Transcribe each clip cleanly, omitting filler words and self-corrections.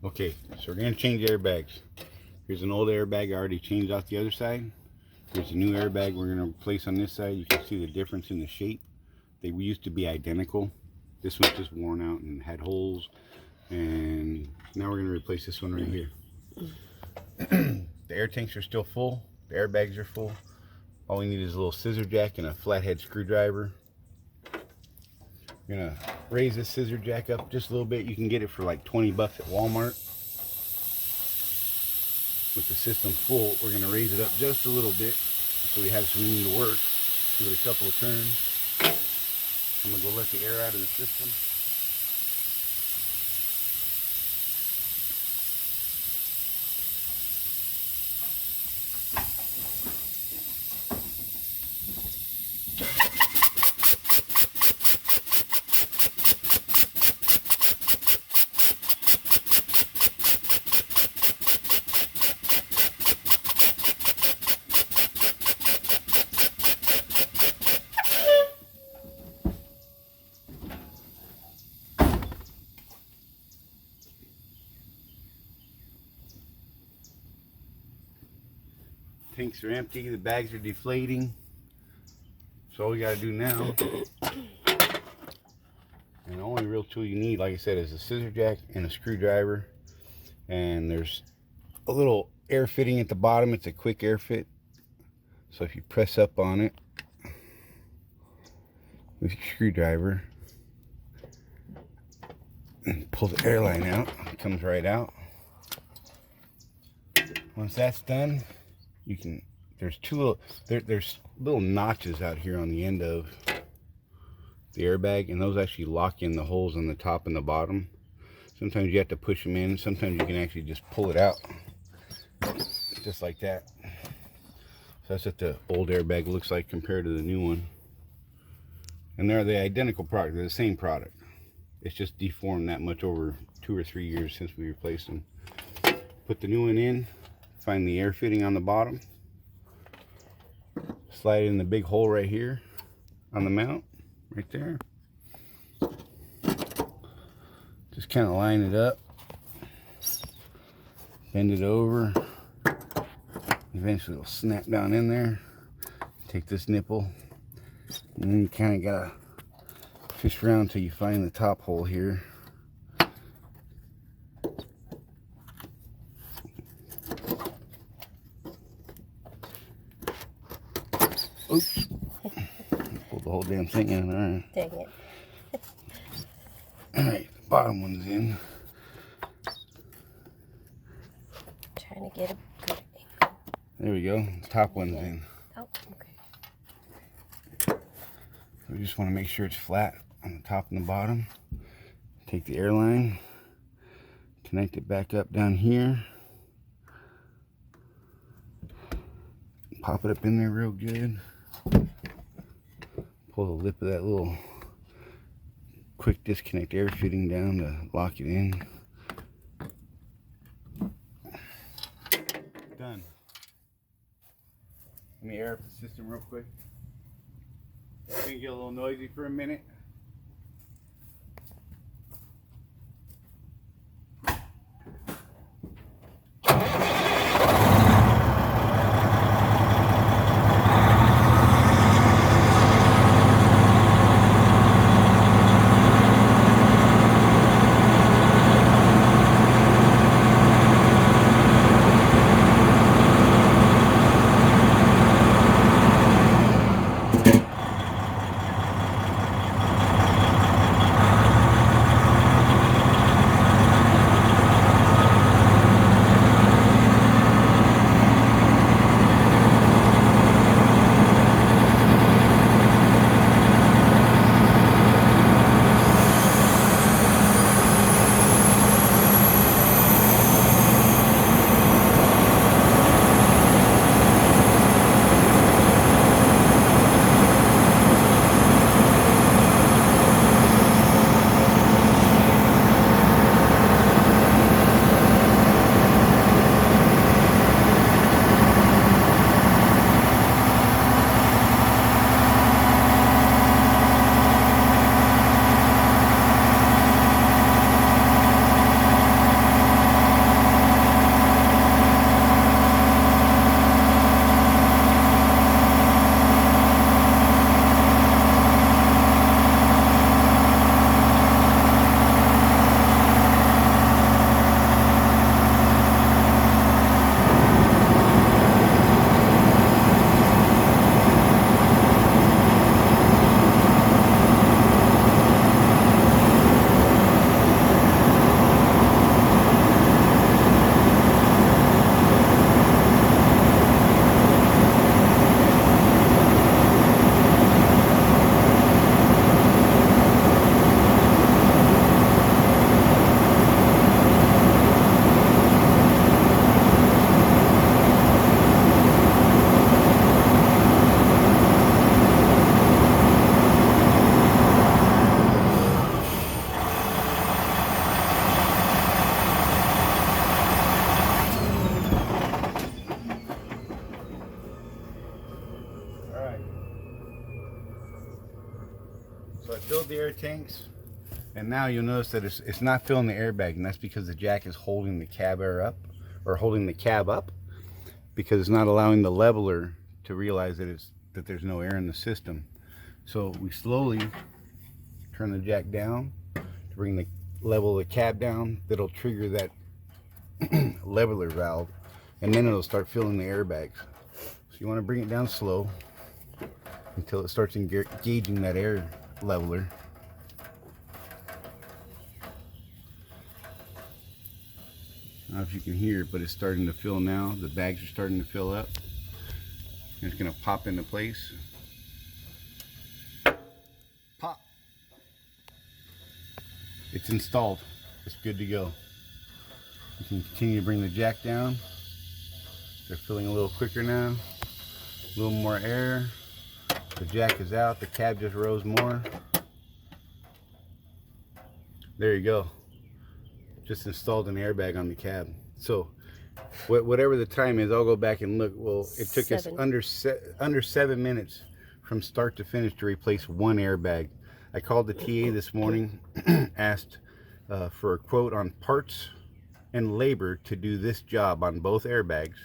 Okay, so we're going to change airbags. Here's an old airbag I already changed off the other side. Here's a new airbag we're going to replace on this side. You can see the difference in the shape. They used to be identical. This one's just worn out and had holes. And now we're going to replace this one right here. The air tanks are still full. The airbags are full. All we need is a little scissor jack and a flathead screwdriver. We're gonna raise this scissor jack up just a little bit. You can get it for like 20 bucks at Walmart. With the system full, we're gonna raise it up just a little bit so we have some room to work. Give it a couple of turns. I'm gonna go let the air out of the system. Tanks are empty, the bags are deflating. So all we gotta do now, and the only real tool you need, like I said, is a scissor jack and a screwdriver. And there's a little air fitting at the bottom. It's a quick air fit. So if you press up on it with your screwdriver and pull the airline out, it comes right out. Once that's done, you can, there's there's little notches out here on the end of the airbag, and those actually lock in the holes on the top and the bottom. Sometimes you have to push them in, sometimes you can actually just pull it out just like that. So that's what the old airbag looks like compared to the new one. And they're the identical product, they're the same product. It's just deformed that much over 2 or 3 years since we replaced them. Put the new one in. Find the air fitting on the bottom, slide it in the big hole right here on the mount, right there. Just kind of line it up, bend it over, eventually it'll snap down in there. Take this nipple, and then you kind of gotta fish around until you find the top hole here. Oops. Pulled the whole damn thing in. Alright. Dang it. Alright, the bottom one's in. Trying to get a good angle. There we go. The top one's in. Oh, okay. We just want to make sure it's flat on the top and the bottom. Take the airline, connect it back up down here. Pop it up in there real good. Pull the lip of that little quick disconnect air fitting down to lock it in. Done. Let me air up the system real quick. It's gonna get a little noisy for a minute. filled the air tanks, and now you'll notice that it's not filling the airbag, and that's because the jack is holding the cab air up, or holding the cab up, because it's not allowing the leveler to realize that there's no air in the system. So we slowly turn the jack down to bring the level of the cab down. That'll trigger that leveler valve, and then it'll start filling the airbags. So you want to bring it down slow until it starts engaging that air leveler. I don't know if you can hear it, but it's starting to fill now. The bags are starting to fill up. And it's going to pop into place. Pop. It's installed. It's good to go. You can continue to bring the jack down. They're filling a little quicker now. A little more air. The jack is out. The cab just rose more. There you go. Just installed an airbag on the cab. So whatever the time is, I'll go back and look. Well, it took us under 7 minutes from start to finish to replace one airbag. I called the TA this morning, asked for a quote on parts and labor to do this job on both airbags.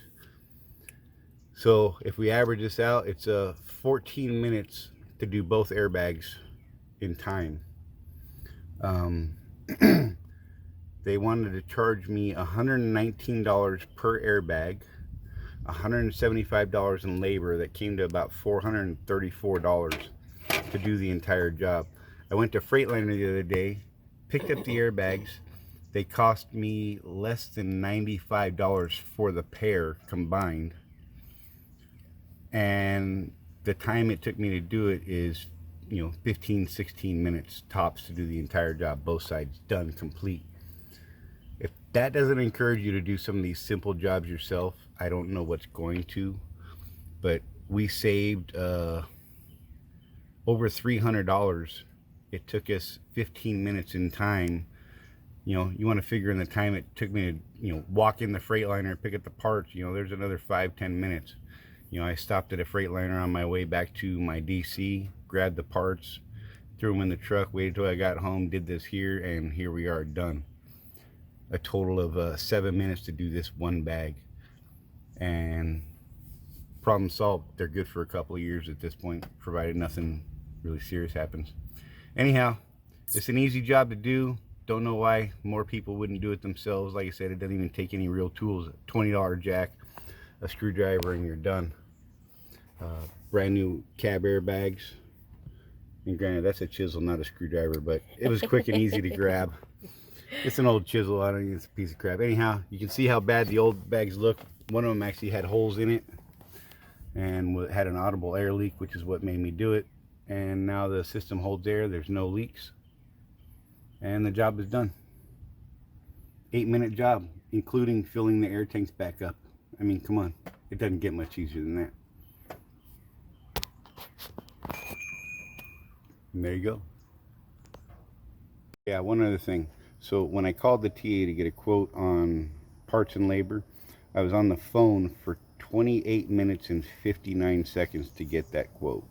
So if we average this out, it's 14 minutes to do both airbags in time. They wanted to charge me $119 per airbag, $175 in labor. That came to about $434 to do the entire job. I went to Freightliner the other day, picked up the airbags. They cost me less than $95 for the pair combined. And the time it took me to do it is, 15-16 minutes tops to do the entire job, both sides done, complete. If that doesn't encourage you to do some of these simple jobs yourself, I don't know what's going to. But we saved over $300. It took us 15 minutes in time. You want to figure in the time it took me to walk in the Freightliner, pick up the parts, there's another 5-10 minutes. I stopped at a Freightliner on my way back to my DC, grabbed the parts, threw them in the truck, waited till I got home, did this here, and here we are, done. A total of 7 minutes to do this one bag. And problem solved. They're good for a couple of years at this point, provided nothing really serious happens. Anyhow, it's an easy job to do. Don't know why more people wouldn't do it themselves. Like I said, it doesn't even take any real tools. $20 jack, a screwdriver, and you're done. Brand new cab airbags. And granted, that's a chisel, not a screwdriver, but it was quick and easy to grab. It's an old chisel. I don't think it's a piece of crap. Anyhow, you can see how bad the old bags look. One of them actually had holes in it and had an audible air leak, which is what made me do it. And now the system holds air. There's no leaks. And the job is done. 8-minute job, including filling the air tanks back up. I mean, come on. It doesn't get much easier than that. And there you go. Yeah, one other thing. So when I called the TA to get a quote on parts and labor, I was on the phone for 28 minutes and 59 seconds to get that quote.